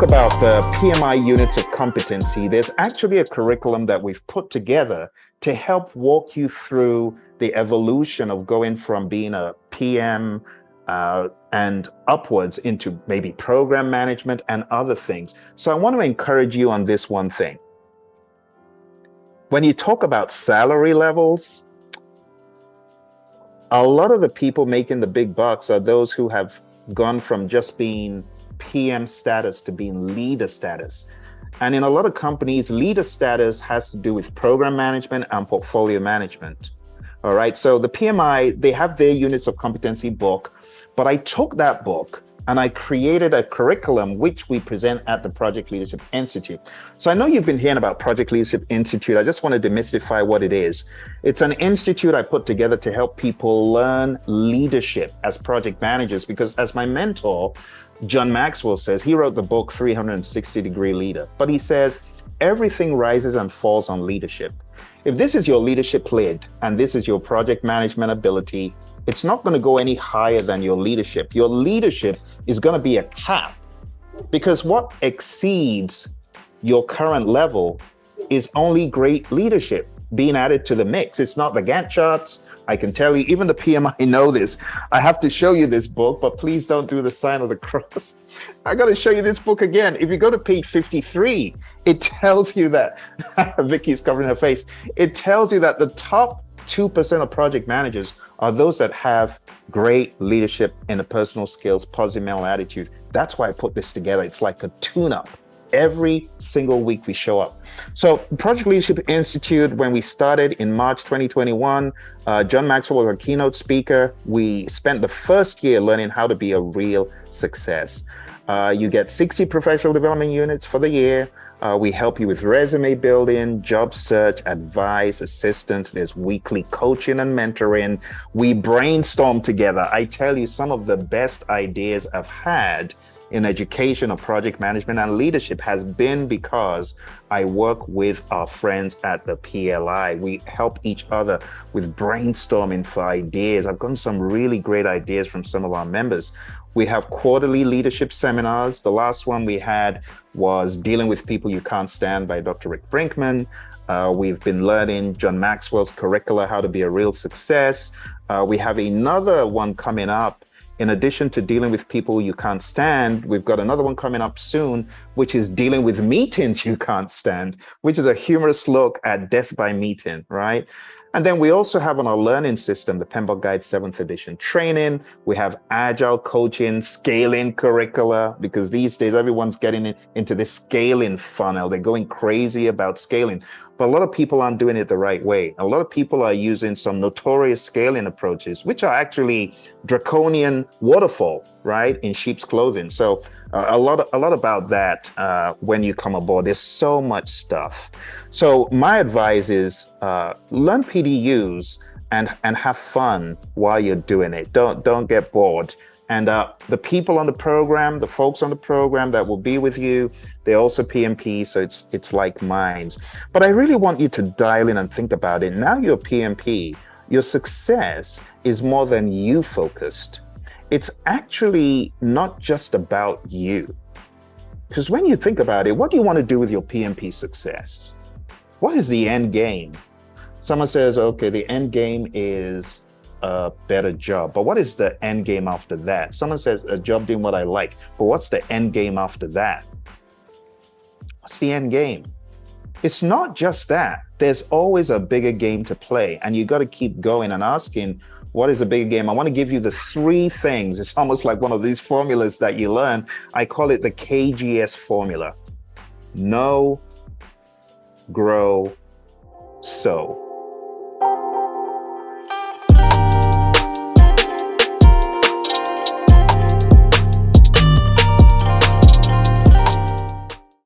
talk about the PMI units of competency, there's actually a curriculum that we've put together to help walk you through the evolution of going from being a PM and upwards into maybe program management and other things. So I want to encourage you on this one thing. When you talk about salary levels, a lot of the people making the big bucks are those who have gone from just being PM status to being leader status. And in a lot of companies, leader status has to do with program management and portfolio management. All right, so the PMI, they have their units of competency book, but I took that book and I created a curriculum which we present at the Project Leadership Institute. So I know you've been hearing about Project Leadership Institute. I just want to demystify what it is. It's an institute I put together to help people learn leadership as project managers, because as my mentor, John Maxwell says, he wrote the book 360-Degree Leader, but he says, everything rises and falls on leadership. If this is your leadership lid and this is your project management ability, it's not going to go any higher than your leadership. Your leadership is going to be a cap, because what exceeds your current level is only great leadership being added to the mix. It's not the Gantt charts. I can tell you, even the PMI know this. I have to show you this book, but please don't do the sign of the cross. I got to show you this book again. If you go to page 53, it tells you that, Vicky's covering her face. It tells you that the top 2% of project managers are those that have great leadership in the personal skills, positive mental attitude. That's why I put this together. It's like a tune-up. Every single week we show up. So Project Leadership Institute, when we started in March 2021, John Maxwell was a keynote speaker. We spent the first year learning how to be a real success. You get 60 professional development units for the year. We help you with resume building, job search, advice, assistance. There's weekly coaching and mentoring. We brainstorm together. I tell you, some of the best ideas I've had in education or project management and leadership has been because I work with our friends at the PLI. We help each other with brainstorming for ideas. I've gotten some really great ideas from some of our members. We have quarterly leadership seminars. The last one we had was Dealing with People You Can't Stand by Dr. Rick Brinkman. We've been learning John Maxwell's curricula, How to Be a Real Success. We have another one coming up. In addition to Dealing with People You Can't Stand, we've got another one coming up soon, which is Dealing with Meetings You Can't Stand, which is a humorous look at death by meeting, right? And then we also have on our learning system, the PMBOK Guide 7th edition training. We have Agile coaching, scaling curricula, because these days everyone's getting into this scaling funnel. They're going crazy about scaling. But a lot of people aren't doing it the right way. A lot of people are using some notorious scaling approaches, which are actually draconian waterfall, right, in sheep's clothing. So a lot about that when you come aboard. There's so much stuff. So my advice is learn PDUs and have fun while you're doing it. Don't get bored. And the people on the program, the folks on the program that will be with you, they're also PMP, so it's like minds. But I really want you to dial in and think about it. Now you're PMP, your success is more than you focused. It's actually not just about you. Because when you think about it, what do you want to do with your PMP success? What is the end game? Someone says, okay, the end game is a better job. But what is the end game after that? Someone says a job doing what I like. But what's the end game after that? What's the end game? It's not just that. There's always a bigger game to play, and you got to keep going and asking, what is the bigger game? I want to give you the 3 things. It's almost like one of these formulas that you learn. I call it the KGS formula. Know, grow, sow.